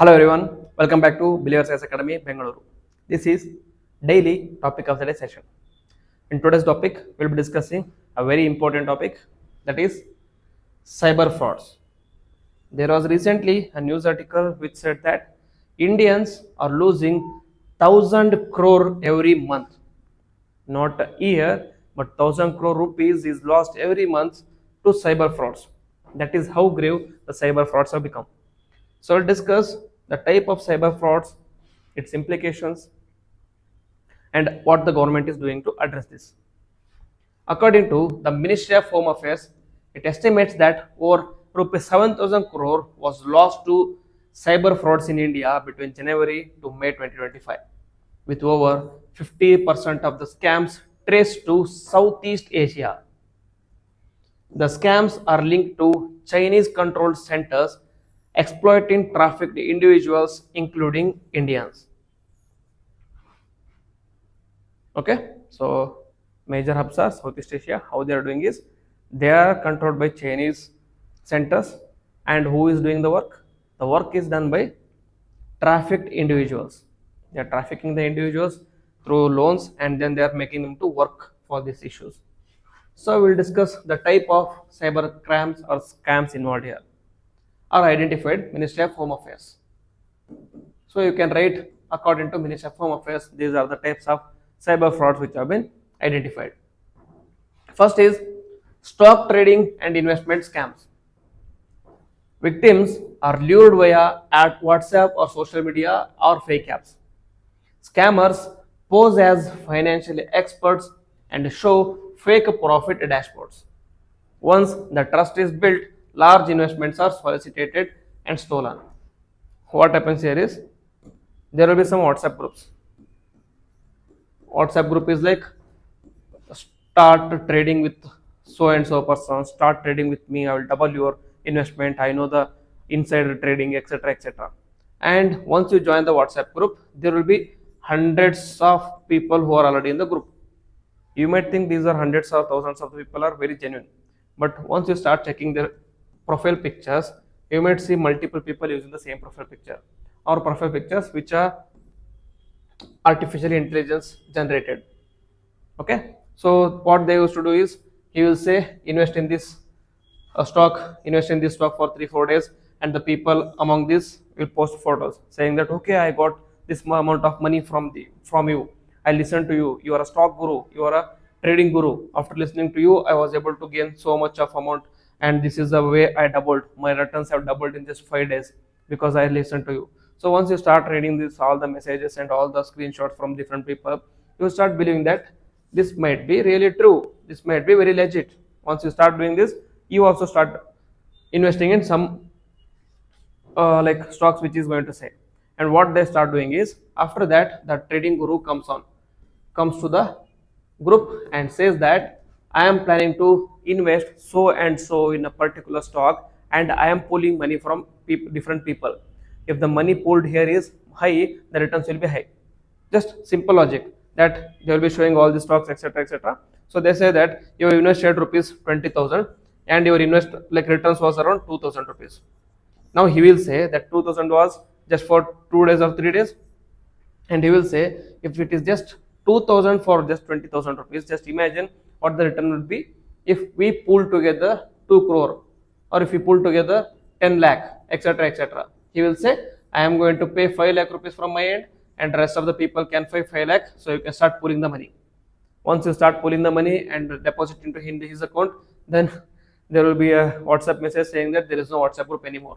Hello everyone, welcome back to Believers IAS Academy, Bengaluru. This is daily topic of the day session. In today's topic, we'll be discussing a very important topic, that is cyber frauds. There was recently a news article which said that Indians are losing 1,000 crore every month. Not a year, but 1,000 crore rupees is lost every month to cyber frauds. That is how grave the cyber frauds have become. So we'll discuss the type of cyber frauds, its implications, and what the government is doing to address this. According to the Ministry of Home Affairs, it estimates that over rupees 7,000 crore was lost to cyber frauds in India between January to May 2025, with over 50% of the scams traced to Southeast Asia. The scams are linked to Chinese controlled centers exploiting trafficked individuals, including Indians. Okay, so major hubs are Southeast Asia. How they are doing is they are controlled by Chinese centers, and who is doing the work? The work is done by trafficked individuals. They are trafficking the individuals through loans, and then they are making them to work for these issues. So we'll discuss the type of cyber crimes or scams involved here are identified Ministry of Home Affairs. So you can write according to Ministry of Home Affairs, these are the types of cyber frauds which have been identified. First is stock trading and investment scams. Victims are lured via at WhatsApp or social media or fake apps. Scammers pose as financial experts and show fake profit dashboards. Once the trust is built, large investments are solicited and stolen. What happens here is there will be some WhatsApp groups. WhatsApp group is like, start trading with so and so person, start trading with me, I will double your investment, I know the insider trading, etc. etc. And once you join the WhatsApp group, there will be hundreds of people who are already in the group. You might think these are hundreds or thousands of people are very genuine, but once you start checking their profile pictures, you might see multiple people using the same profile picture or profile pictures which are artificial intelligence generated. Okay, so what they used to do is he will say invest in this stock, invest in this stock for 3-4 days, and the people among this will post photos saying that okay, I got this amount of money from you, I listened to you, you are a stock guru, you are a trading guru, after listening to you I was able to gain so much of amount, and this is the way I doubled, my returns have doubled in just 5 days because I listened to you. So once you start reading this, all the messages and all the screenshots from different people, you start believing that this might be really true, this might be very legit. Once you start doing this, you also start investing in some like stocks which is going to say. And what they start doing is, after that the trading guru comes to the group and says that I am planning to invest so and so in a particular stock, and I am pulling money from different people. If the money pulled here is high, the returns will be high. Just simple logic, that they will be showing all the stocks, etc. etc. So they say that you invested rupees 20,000 and your returns was around 2,000 rupees. Now he will say that 2,000 was just for 2 days or 3 days, and he will say if it is just 2,000 for just 20,000 rupees, just imagine what the return would be if we pull together 2 crore, or if we pull together 10 lakh, etc. etc. He will say I am going to pay 5 lakh rupees from my end, and rest of the people can pay 5 lakh, so you can start pulling the money. Once you start pulling the money and deposit into his account, then there will be a WhatsApp message saying that there is no WhatsApp group anymore.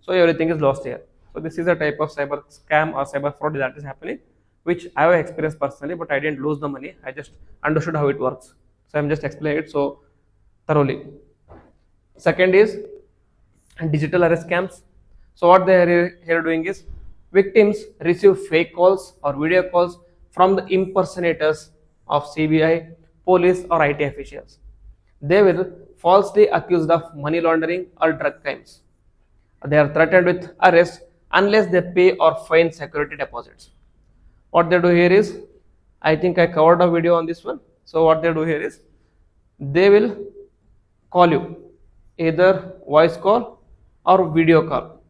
So everything is lost here. So this is a type of cyber scam or cyber fraud that is happening, which I have experienced personally, but I didn't lose the money, I just understood how it works. So I'm just explaining it so thoroughly. Second is digital arrest scams. So what they are here doing is, victims receive fake calls or video calls from the impersonators of CBI, police or IT officials. They will falsely accused of money laundering or drug crimes. They are threatened with arrest unless they pay or fine security deposits. What they do here is, I think I covered a video on this one. So what they do here is, they will call you, either voice call or video call.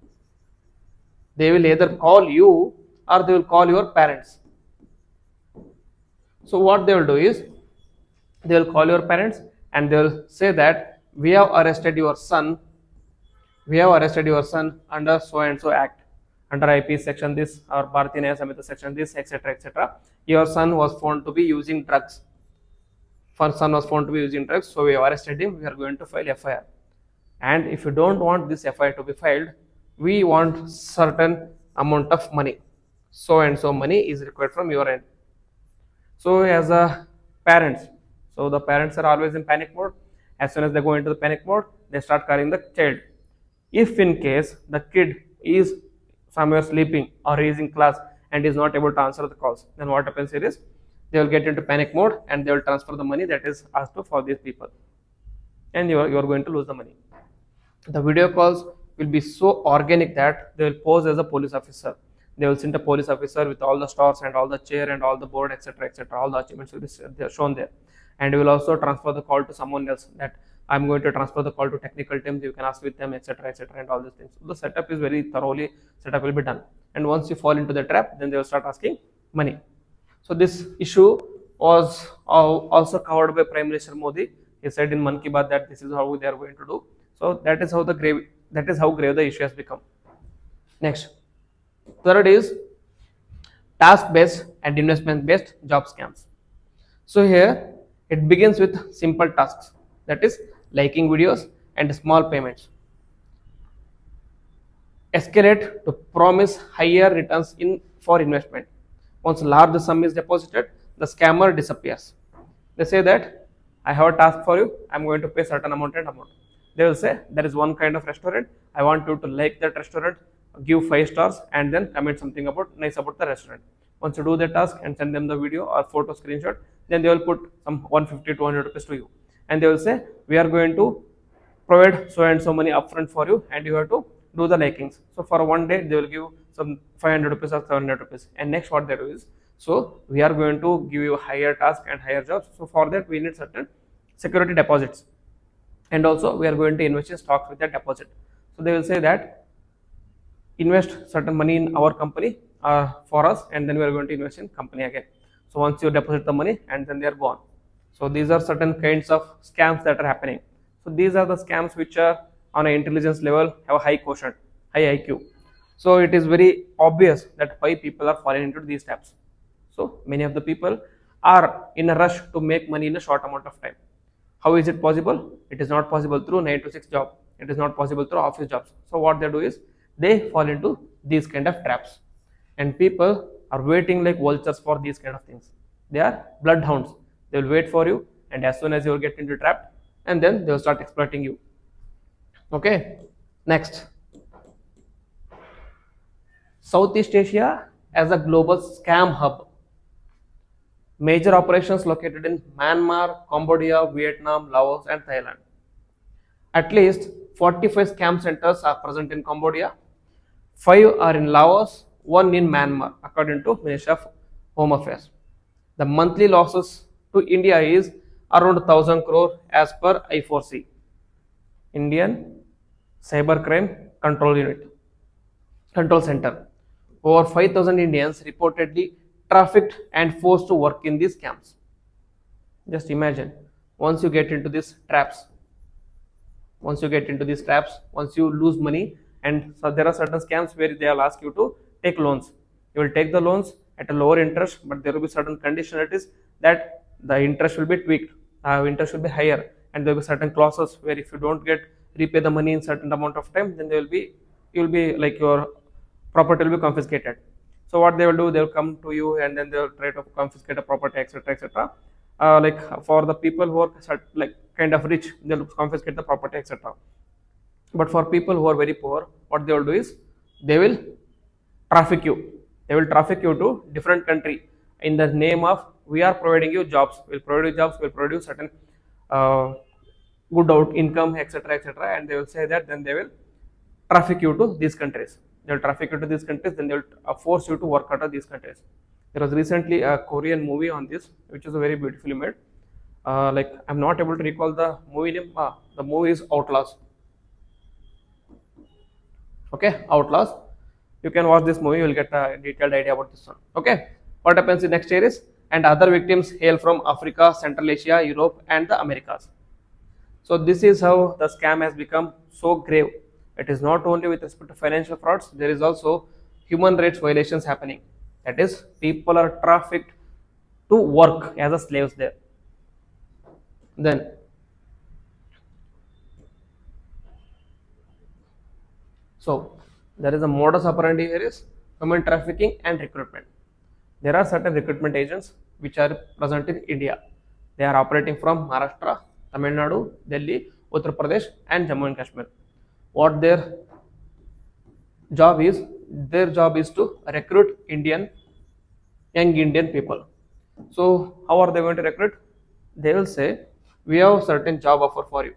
They will either call you or they will call your parents. So what they will do is, they will call your parents and they will say that we have arrested your son under so and so act, under IP section this or Bharatiya Nyaya Samhita section this, etc., etc. Your son was found to be using drugs. So we have arrested him. We are going to file FIR. And if you don't want this FIR to be filed, we want certain amount of money. So and so money is required from your end. So as a parents, so the parents are always in panic mode. As soon as they go into the panic mode, they start calling the child. If in case the kid is somewhere sleeping or is in class and is not able to answer the calls, then what happens here is, they will get into panic mode and they will transfer the money that is asked for these people, and you are going to lose the money. The video calls will be so organic that they will pose as a police officer. They will send a police officer with all the stars and all the chair and all the board, etc., etc. All the achievements will be shown there, and we will also transfer the call to someone else, that I'm going to transfer the call to technical teams, you can ask with them, etc., etc., and all these things. So the setup is very thoroughly setup will be done, and once you fall into the trap, then they will start asking money. So this issue was also covered by Prime Minister Modi. He said in Mann Ki Baat that this is how they are going to do. So that is how grave the issue has become. Next, third is task based and investment based job scams. So here it begins with simple tasks, that is liking videos and small payments, escalate to promise higher returns for investment. Once large sum is deposited, the scammer disappears. They say that I have a task for you, I am going to pay certain amount and amount. They will say there is one kind of restaurant, I want you to like that restaurant, give 5 stars and then comment something nice about the restaurant. Once you do the task and send them the video or photo screenshot, then they will put some 150 200 rupees to you, and they will say we are going to provide so and so money upfront for you and you have to do the likings. So for one day they will give some 500 rupees or 700 rupees, and next what they do is, so we are going to give you higher task and higher jobs, so for that we need certain security deposits, and also we are going to invest in stocks with that deposit. So they will say that invest certain money in our company for us, and then we are going to invest in company again. So once you deposit the money and then they are gone. So these are certain kinds of scams that are happening. So these are the scams which are on an intelligence level, have a high quotient, high IQ. So it is very obvious that why people are falling into these traps. So many of the people are in a rush to make money in a short amount of time. How is it possible? It is not possible through 9 to 6 job. It is not possible through office jobs. So what they do is, they fall into these kind of traps, and people are waiting like vultures for these kind of things. They are bloodhounds. They will wait for you, and as soon as you will get into trap, and then they will start exploiting you. Okay, next, Southeast Asia as a global scam hub. Major operations located in Myanmar, Cambodia, Vietnam, Laos, and Thailand. At least 45 scam centers are present in Cambodia, 5 are in Laos, 1 in Myanmar, according to Ministry of Home Affairs. The monthly losses to India is around 1000 crore as per I4C, Indian Cybercrime Control Center. Over 5,000 Indians reportedly trafficked and forced to work in these camps. Just imagine, once you get into these traps, once you lose money, and so there are certain scams where they will ask you to take loans. You will take the loans at a lower interest, but there will be certain conditionalities that the interest will be tweaked, interest will be higher, and there will be certain clauses where if you don't repay the money in certain amount of time, then you will be like your property will be confiscated. So what they will do, they will come to you and then they will try to confiscate a property, etc., etc. Like for the people who are like kind of rich, they will confiscate the property, etc. But for people who are very poor, what they will do is, they will traffic you. They will traffic you to different country in the name of, we are providing you jobs. We'll provide you jobs. We'll provide you certain good income, etc., etc. And they will say that, then they will traffic you to these countries. They will traffic you to these countries. Then they will force you to work out of these countries. There was recently a Korean movie on this, which is very beautifully made. Like I'm not able to recall the movie name. The movie is Outlaws. Okay, Outlaws. You can watch this movie, you will get a detailed idea about this one. Okay, what happens in next year is, and other victims hail from Africa, Central Asia, Europe, and the Americas. So this is how the scam has become so grave. It is not only with respect to financial frauds, there is also human rights violations happening. That is, people are trafficked to work as a slaves there. Then, so there is a modus operandi here is human trafficking and recruitment. There are certain recruitment agents which are present in India. They are operating from Maharashtra, Tamil Nadu, Delhi, Uttar Pradesh, and Jammu and Kashmir. What job is? Their job is to recruit young Indian people. So how are they going to recruit? They will say, we have a certain job offer for you.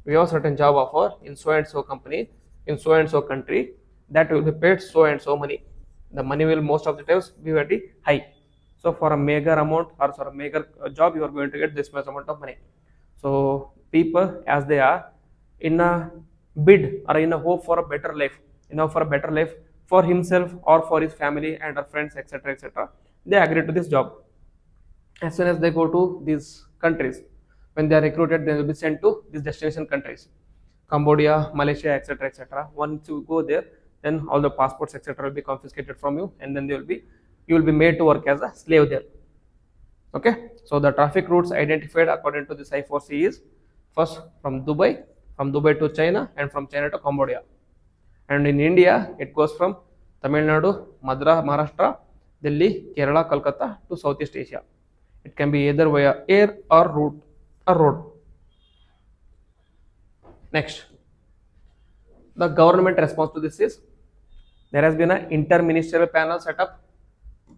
We have a certain job offer in so and so company, in so and so country, that will be paid so and so money. The money will most of the times be very high. So for a mega amount or for a mega job, you are going to get this much amount of money. So people, as they are in a bid or in a hope for a better life, for a better life for himself or for his family and her friends, etc., etc., they agree to this job. As soon as they go to these countries, when they are recruited, they will be sent to these destination countries, Cambodia, Malaysia, etc., etc. Once you go there, then all the passports, etc., will be confiscated from you, and then you will be made to work as a slave there. Okay, so the traffic routes identified according to this I4C is first from Dubai to China, and from China to Cambodia. And in India, it goes from Tamil Nadu, Maharashtra, Delhi, Kerala, Kolkata to Southeast Asia. It can be either via air or road. Next, the government response to this is, there has been an interministerial panel set up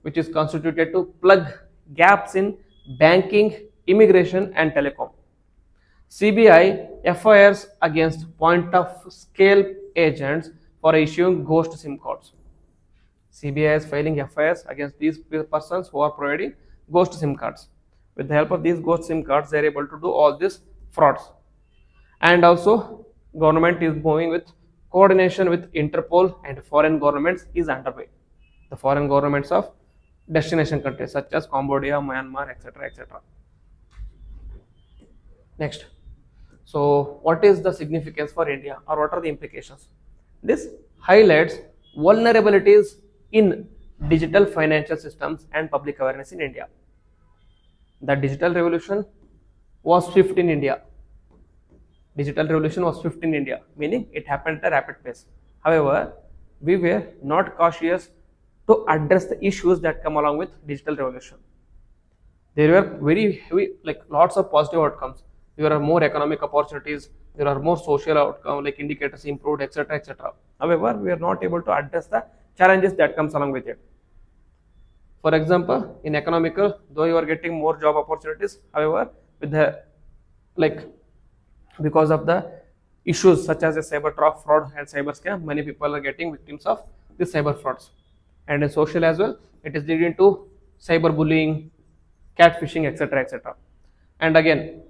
which is constituted to plug gaps in banking, immigration, and telecom. CBI FIRs against point of scale agents for issuing ghost SIM cards. CBI is filing FIRs against these persons who are providing ghost SIM cards. With the help of these ghost SIM cards, they are able to do all these frauds. And also, government is moving with coordination with Interpol and foreign governments is underway. The foreign governments of destination countries such as Cambodia, Myanmar, etc., etc. Next, so what is the significance for India, or what are the implications? This highlights vulnerabilities in digital financial systems and public awareness in India. The digital revolution was swift in India. Digital revolution was swift in India, meaning it happened at a rapid pace. However, we were not cautious to address the issues that come along with digital revolution. There were very heavy, like lots of positive outcomes. There are more economic opportunities. There are more social outcomes, like indicators improved, etc., etc. However, we are not able to address the challenges that comes along with it. For example, in economical, though you are getting more job opportunities, however, with the because of the issues such as a cyber fraud and cyber scam, many people are getting victims of these cyber frauds. And in social as well, it is leading to cyber bullying, catfishing, etc., etc. And again,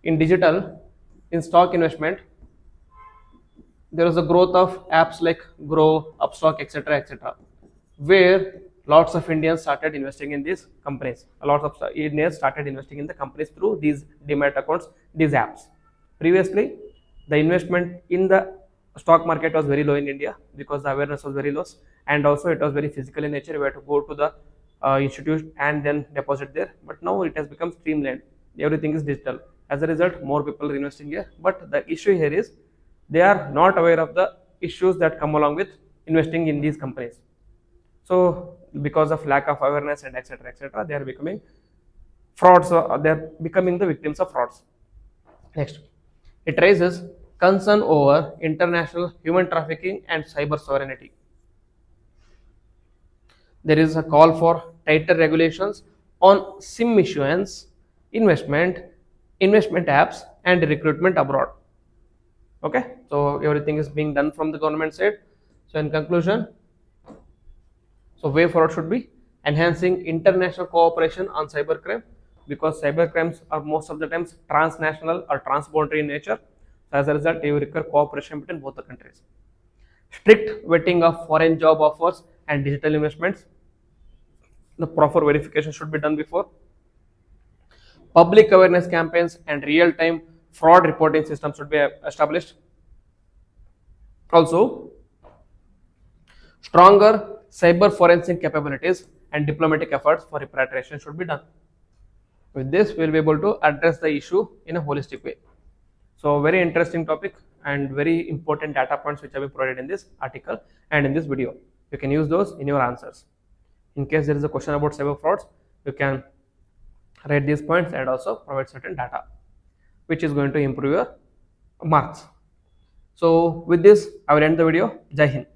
in digital, in stock investment, there is a growth of apps like Grow, Upstock, etc., etc., where lots of Indians started investing in these companies. A lot of Indians started investing in the companies through these demat accounts, these apps. Previously, the investment in the stock market was very low in India because the awareness was very low, and also it was very physical in nature. We had to go to the institute and then deposit there. But now it has become streamlined. Everything is digital. As a result, more people are investing here. But the issue here is they are not aware of the issues that come along with investing in these companies. So because of lack of awareness and etc., etc., they are becoming frauds, or they are becoming the victims of frauds. Next, it raises concern over international human trafficking and cyber sovereignty. There is a call for tighter regulations on SIM issuance, investment apps, and recruitment abroad. Okay, so everything is being done from the government side. So in conclusion, so way forward should be enhancing international cooperation on cybercrime, because cybercrimes are most of the times transnational or transboundary in nature. So as a result, you require cooperation between both the countries. strict vetting of foreign job offers and digital investments. The proper verification should be done before. Public awareness campaigns and real-time fraud reporting systems should be established. Also, stronger cyber forensic capabilities and diplomatic efforts for repatriation should be done. With this, we will be able to address the issue in a holistic way. So, very interesting topic and very important data points which have been provided in this article and in this video. You can use those in your answers. In case there is a question about cyber frauds, you can write these points and also provide certain data, which is going to improve your marks. So, with this, I will end the video. Jai Hind.